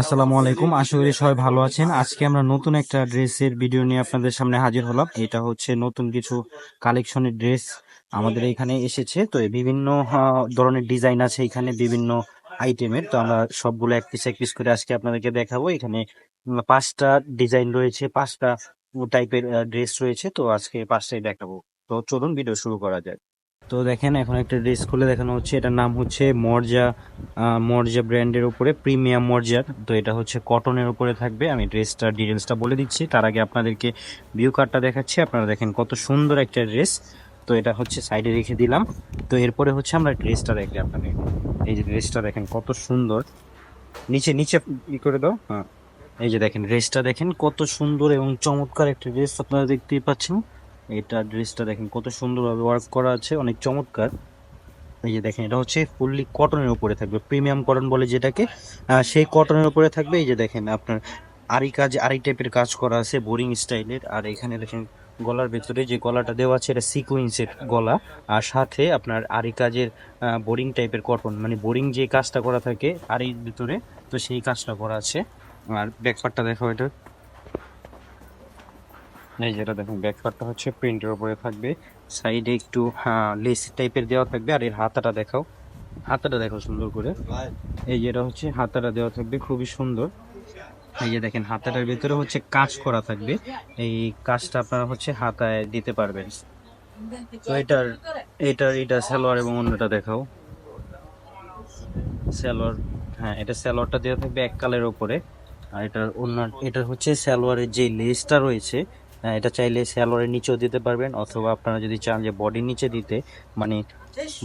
আসসালামু আলাইকুম, আশা করি সবাই ভালো আছেন। আজকে আমরা নতুন একটা ড্রেসের ভিডিও নিয়ে আপনাদের সামনে হাজির হলাম। এটা হচ্ছে নতুন কিছু কালেকশনের ড্রেস আমাদের এখানে এসেছে। তো এই বিভিন্ন ধরনের ডিজাইন আছে এখানে, বিভিন্ন আইটেমের। তো আমরা সবগুলো এক পিস এক পিস করে আজকে আপনাদেরকে দেখাবো। এখানে 5টা ডিজাইন রয়েছে, 5টা টাইপের ড্রেস রয়েছে। তো আজকে 5টাই দেখাবো। তো চলুন ভিডিও শুরু করা যায়। তো দেখেন, এখন একটা ড্রেস খুলে দেখানো হচ্ছে। এটার নাম হচ্ছে মর্জা। মর্জা ব্র্যান্ডের উপরে, প্রিমিয়াম মর্জার। তো এটা হচ্ছে কটনের উপরে থাকবে। আমি ড্রেসটার ডিটেলসটা বলে দিচ্ছি, তার আগে আপনাদেরকে ভিউ কার্ডটা দেখাচ্ছি। আপনারা দেখেন কত সুন্দর একটা ড্রেস। তো এটা হচ্ছে সাইডে রেখে দিলাম। তো এরপরে হচ্ছে আমরা ড্রেসটা দেখি আপনাদের। এই যে ড্রেসটা দেখেন কত সুন্দর। নিচে নিচে ই করে দাও, হ্যাঁ। এই যে দেখেন ড্রেসটা দেখেন কত সুন্দর এবং চমৎকার একটা ড্রেস, আপনারা দেখতেই পাচ্ছেন। এটা ড্রেসটা দেখেন কত সুন্দরভাবে ওয়ার্ক করা আছে, অনেক চমৎকার। এই যে দেখেন, এটা হচ্ছে ফুললি কটনের উপরে থাকবে, প্রিমিয়াম কটন বলে যেটাকে, সেই কটনের উপরে থাকবে। এই যে দেখেন আপনার আরি কাজ, আরি টাইপের কাজ করা আছে বোরিং স্টাইলের। আর এখানে দেখেন গলার ভেতরে যে গলাটা দেওয়া আছে, এটা সিকোয়েন্সের গলা। আর সাথে আপনার আরি কাজের বোরিং টাইপের কটন, মানে বোরিং যে কাজটা করা থাকে আরির ভিতরে, তো সেই কাজটা করা আছে। আর ব্যাকপার্টটা দেখো এটা। এই যেটা দেখুন, ব্যাক পার্টটা হচ্ছে প্রিন্টের উপরে থাকবে। সাইডে একটু লেস টাইপের দেওয়া থাকবে। আর এর হাতাটা দেখাও, হাতাটা দেখো সুন্দর করে। এই যেটা হচ্ছে হাতাটা দেওয়া থাকবে, খুবই সুন্দর। এই যে দেখেন হাতাটার ভিতরে হচ্ছে কাজ করা থাকবে। এই কাজটা আপনারা হচ্ছে হাতায় দিতে পারবেন। তো এটা সালোয়ার এবং অন্যটা দেখাও। সালোয়ার, হ্যাঁ, এটা সালোয়ারটা দেওয়া থাকবে এক কালের উপরে। আর এটার অন্য, এটা হচ্ছে সালোয়ারের যে লেসটা রয়েছে, এটা চাইলে সালোয়ারের নিচেও দিতে পারবেন, অথবা আপনারা যদি চান যে বডির নিচে দিতে, মানে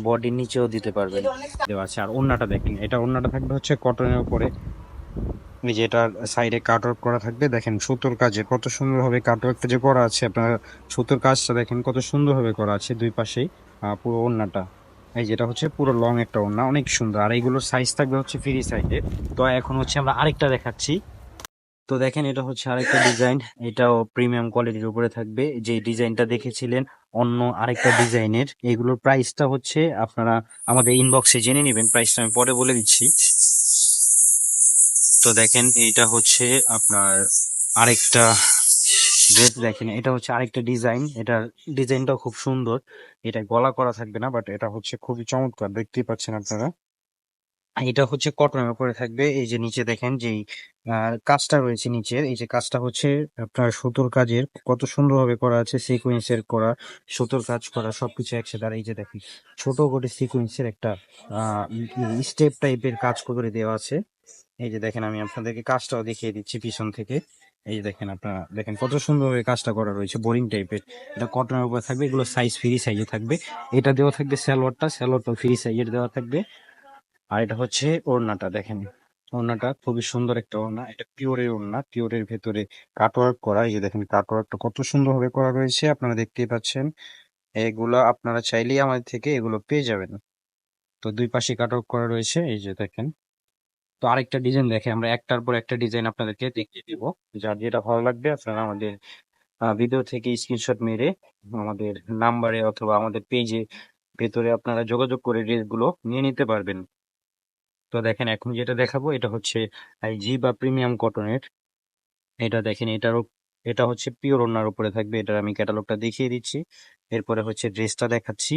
বডির নিচেও দিতে পারবেন। দেওয়া আছে। আর ওড়নাটা দেখেন, এটা ওড়নাটা থাকবে হচ্ছে কটনের উপরে। এই যে এটার সাইডে কাটওয়ার্ক করা থাকবে, দেখেন সুতোর কাজে কত সুন্দরভাবে কাটওয়ার্কটা যে করা আছে। আপনার সুতোর কাজটা দেখেন কত সুন্দরভাবে করা আছে দুই পাশেই। পুরো ওড়নাটা, এই যেটা হচ্ছে পুরো লং একটা ওড়না, অনেক সুন্দর। আর এইগুলোর সাইজ থাকবে হচ্ছে ফ্রি সাইজে। তো এখন হচ্ছে আমরা আরেকটা দেখাচ্ছি। তো দেখেন, এটা হচ্ছে আরেকটা ডিজাইন। এটাও প্রিমিয়াম কোয়ালিটির উপরে থাকবে। যে ডিজাইনটা দেখেছিলেন অন্য আরেকটা ডিজাইনের, এগুলোর প্রাইসটা হচ্ছে আপনারা আমাদের ইনবক্সে জেনে নেবেন, প্রাইসটা আমি পরে বলে দিচ্ছি। তো দেখেন, এইটা হচ্ছে আপনার আরেকটা ড্রেস। দেখেন, এটা হচ্ছে আরেকটা ডিজাইন। এটার ডিজাইনটাও খুব সুন্দর। এটা গলা করা থাকবে না, বাট এটা হচ্ছে খুবই চমৎকার, দেখতেই পাচ্ছেন আপনারা। এটা হচ্ছে কটনের উপরে থাকবে। এই যে নিচে দেখেন যে কাজটা রয়েছে নিচের, এই যে কাজটা হচ্ছে আপনার সুতোর কাজের, কত সুন্দরভাবে করা আছে, সিকোয়েন্সের করা, সুতোর কাজ করা, সবকিছু একসাথে। আর এই যে দেখেন ছোট করে সিকোয়েন্সের একটা স্টেপ টাইপের কাজ করে দেওয়া আছে। এই যে দেখেন, আমি আপনাদেরকে কাজটাও দেখিয়ে দিচ্ছি পিছন থেকে। এই যে দেখেন, আপনারা দেখেন কত সুন্দরভাবে কাজটা করা রয়েছে, বোরিং টাইপের। এটা কটনের উপর থাকবে, এগুলো সাইজ ফ্রি সাইজে থাকবে। এটা দেওয়া থাকবে সালোয়ারটা ফ্রি সাইজের দেওয়া থাকবে। আর এটা হচ্ছে ওড়নাটা দেখেন, ওড়নাটা খুবই সুন্দর একটা ওড়না। এটা পিওরের ওড়না, পিওরের ভেতরে কাটওয়ার্ক করা। এই যে দেখেন কাটওয়ার্কটা কত সুন্দরভাবে করা রয়েছে, আপনারা দেখতেই পাচ্ছেন। এগুলো আপনারা চাইলেই আমাদের থেকে এগুলো পেয়ে যাবেন। তো দুই পাশে কাটওয়ার্ক করা রয়েছে, এই যে দেখেন। তো আরেকটা ডিজাইন দেখে, আমরা একটার পর একটা ডিজাইন আপনাদেরকে দেখিয়ে দিব। যার যেটা ভালো লাগবে আপনারা আমাদের ভিডিও থেকে স্ক্রিনশট মেরে আমাদের নাম্বারে অথবা আমাদের পেজে ভেতরে আপনারা যোগাযোগ করে ড্রেসগুলো নিয়ে নিতে পারবেন। তো দেখেন, এখন যেটা দেখাবো এটা হচ্ছে আইজি বা প্রিমিয়াম কটনের। এটা দেখেন, এটা হচ্ছে পিওর ওড়নার উপরে থাকবে। এটার আমি ক্যাটালগটা দেখিয়ে দিচ্ছি, এরপরে হচ্ছে ড্রেসটা দেখাচ্ছি।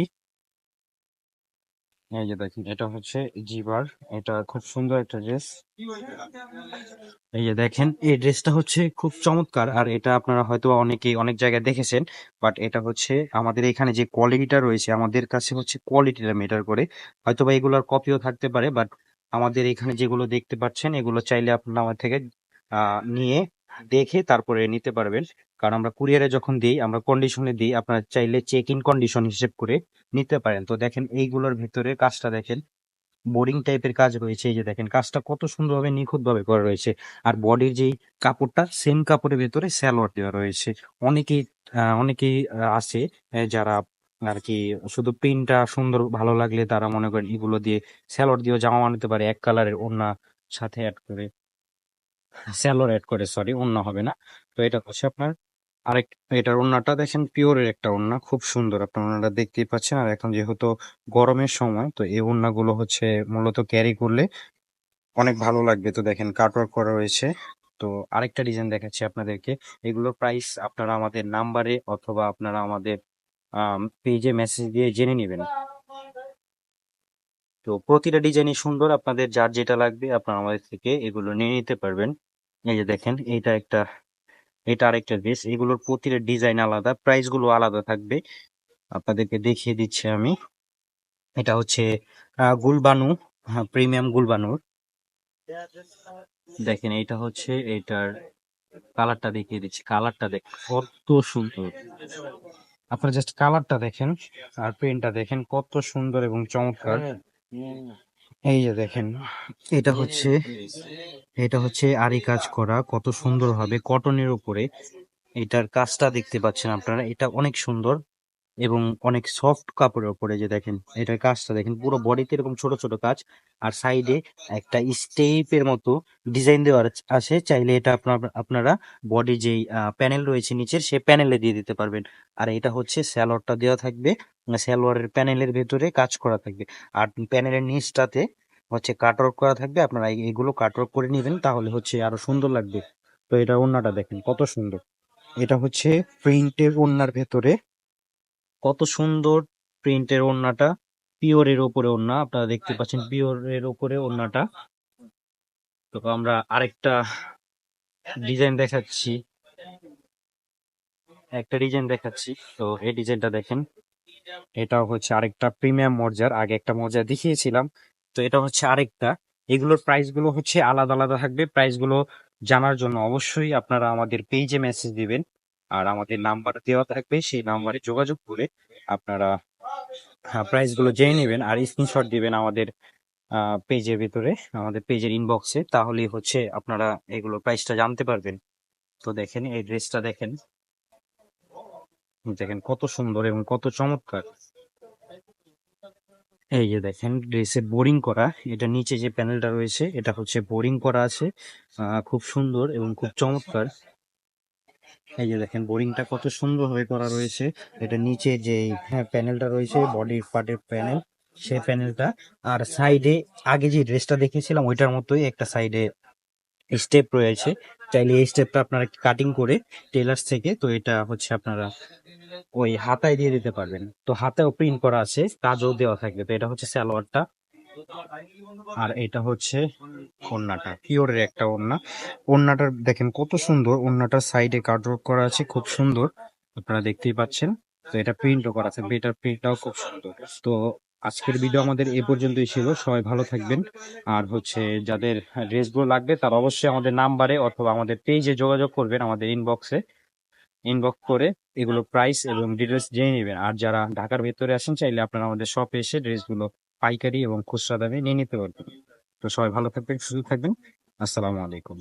এই যে দেখেন, এটা হচ্ছে জিবার। এটা খুব সুন্দর একটা ড্রেস। এই যে দেখেন, এই ড্রেসটা হচ্ছে খুব চমৎকার। আর এটা আপনারা হয়তো অনেকেই অনেক জায়গায় দেখেছেন, বাট এটা হচ্ছে আমাদের এখানে যে কোয়ালিটিটা রয়েছে, আমাদের কাছে হচ্ছে কোয়ালিটিটা ম্যাটার করে। হয়তোবা এগুলোর কপিও থাকতে পারে, বাট আমাদের এখানে যেগুলো দেখতে পাচ্ছেন, এগুলো চাইলে আপনারা আমার থেকে নিয়ে দেখে তারপরে নিতে পারবেন। কারণ আমরা কুরিয়ারে যখন দিই, আমরা কন্ডিশনে দিই, আপনারা চাইলে চেক ইন কন্ডিশন হিসেব করে নিতে পারেন। তো দেখেন, এইগুলোর ভিতরে কাজটা দেখেন, বোরিং টাইপের কাজ রয়েছে। এই যে দেখেন কাজটা কত সুন্দরভাবে নিখুঁত ভাবে করা রয়েছে। আর বডির যেই কাপড়টা, সেম কাপড়ের ভেতরে সালোয়ার দেওয়া রয়েছে। অনেকেই আছে যারা আর কি শুধু প্রিন্টটা সুন্দর ভালো লাগলে তারা মনে করেন এগুলো দিয়ে সালোয়ার দিয়েও জামা বানাতে পারে, এক কালারের ওড়না সাথে অ্যাড করে, সালোয়ার অ্যাড করে, সরি, ওড়না হবে না। তো এটা হচ্ছে আপনার আরেক, এটার ওড়নাটা দেখেন পিওরের একটা ওড়না, খুব সুন্দর। আপনার ওড়নাটা দেখতেই পাচ্ছেন। আর এখন যেহেতু গরমের সময়, তো এই ওড়নাগুলো হচ্ছে মূলত ক্যারি করলে অনেক ভালো লাগবে। তো দেখেন কাটওয়ার্ক করা রয়েছে। তো আরেকটা ডিজাইন দেখাচ্ছি আপনাদেরকে। এগুলোর প্রাইস আপনারা আমাদের নাম্বারে অথবা আপনারা আমাদের পেজে মেসেজ দিয়ে জেনে নেবেন। তো প্রতিটা ডিজাইনই সুন্দর, আপনাদের যার যেটা লাগবে আপনারা আমাদের থেকে এগুলো নিয়ে নিতে পারবেন। এই যে দেখেন এটা আরেকটা ড্রেস, এগুলোর প্রতিটা ডিজাইন আলাদা, প্রাইস গুলো আলাদা থাকবে। আপনাদেরকে দেখিয়ে দিচ্ছি আমি। এটা হচ্ছে গুলবানু, হ্যাঁ প্রিমিয়াম গুলবানুর। দেখেন এটা হচ্ছে এটার কালারটা দেখিয়ে দিচ্ছি, কালারটা দেখ কত সুন্দর। আপনারা জাস্ট কালারটা দেখেন আর প্রিন্টটা দেখেন কত সুন্দর এবং চমৎকার। এই যে দেখেন এটা হচ্ছে এটা হচ্ছে আরি কাজ করা কত সুন্দর ভাবে কটনের উপরে। এটার কাজটা দেখতে পাচ্ছেন আপনারা, এটা অনেক সুন্দর এবং অনেক সফট কাপড়ের উপরে। যে দেখেন এটার কাজটা দেখেন, পুরো বডিতে এরকম ছোট ছোট কাজ, আর সাইডে একটা স্টেপের মতো ডিজাইন দেওয়া আছে। চাইলে এটা আপনারা বডি যেই প্যানেল রয়েছে নিচের, সে প্যানেলে দিয়ে দিতে পারবেন। আর এটা হচ্ছে স্যালোয়ারটা দেওয়া থাকবে, স্যালোয়ারের প্যানেলের ভেতরে কাজ করা থাকবে। আর প্যানেলের নিচটাতে হচ্ছে কাটওয়ার্ক করা থাকবে। আপনারা এগুলো কাটওয়ার্ক করে নেবেন, তাহলে হচ্ছে আরো সুন্দর লাগবে। তো এটা ওড়নাটা দেখেন কত সুন্দর। এটা হচ্ছে প্রিন্টের ওড়নার ভেতরে কত সুন্দর প্রিন্টের ওড়নাটা, পিওরের ওপরে ওড়না, আপনারা দেখতে পাচ্ছেন পিওরের ওপরে ওড়নাটা। তো আমরা আরেকটা ডিজাইন দেখাচ্ছি, তো এই ডিজাইনটা দেখেন। এটা হচ্ছে আরেকটা প্রিমিয়াম মর্জার, আগে একটা মর্জার দেখিয়েছিলাম। তো এটা হচ্ছে আরেকটা। এগুলোর প্রাইস গুলো হচ্ছে আলাদা আলাদা থাকবে। প্রাইস গুলো জানার জন্য অবশ্যই আপনারা আমাদের পেজে মেসেজ দিবেন, আর আমাদের নাম্বার দেওয়া থাকবে, সেই নাম্বারে যোগাযোগ করে আপনারা প্রাইস গুলো জেনে নেবেন আর স্ক্রিনশট দিবেন আমাদের পেজের ভিতরে, আমাদের পেজের ইনবক্সে। তাহলেই হচ্ছে আপনারা এগুলোর প্রাইসটা জানতে পারবেন। তো দেখেন এই ড্রেসটা দেখেন, দেখেন কত সুন্দর এবং কত চমৎকার। এই যে দেখেন ড্রেসে বোরিং করা, এটা নিচে যে প্যানেলটা রয়েছে এটা হচ্ছে বোরিং করা আছে, খুব সুন্দর এবং খুব চমৎকার। এই যে দেখেন বোরিংটা কত সুন্দর হয়ে করা রয়েছে। এটা নিচে যে প্যানেলটা রয়েছে বডি পার্টের প্যানেল, সেই প্যানেলটা। আর সাইডে আগে যে ড্রেসটা দেখেছিলাম ওইটার মতোই একটা সাইডে স্টেপ রয়েছে। চাইলে এই স্টেপটা আপনারা কাটিং করে টেলার্স থেকে, তো এটা হচ্ছে আপনারা ওই হাতায় দিয়ে দিতে পারবেন। তো হাতেও প্রিন্ট করা আছে, কাজও দেওয়া থাকবে। তো এটা হচ্ছে সালোয়ারটা, আর এটা হচ্ছে ওড়নাটা, পিওরের একটা ওড়না। ওড়নাটার দেখেন কত সুন্দর, ওড়নাটার সাইডে কাটওয়ার্ক করা আছে খুব সুন্দর, আপনারা দেখতেই পাচ্ছেন। তো এটা প্রিন্টও করা আছে, এটার প্রিন্টটাও খুব সুন্দর। তো আজকের ভিডিও আমাদের এ পর্যন্তই ছিল। সবাই ভালো থাকবেন। আর হচ্ছে যাদের ড্রেসগুলো লাগবে তারা অবশ্যই আমাদের নাম্বারে অথবা আমাদের পেজে যোগাযোগ করবেন, আমাদের ইনবক্স করে এগুলো প্রাইস এবং ডিটেলস জেনে নেবেন। আর যারা ঢাকার ভেতরে আসেন চাইলে আপনারা আমাদের শপে এসে ড্রেসগুলো পাইকারি এবং খুচরা দামে নিয়ে নিতে পারবেন। তো সবাই ভালো থাকবেন, সুস্থ থাকবেন। আসসালামু আলাইকুম।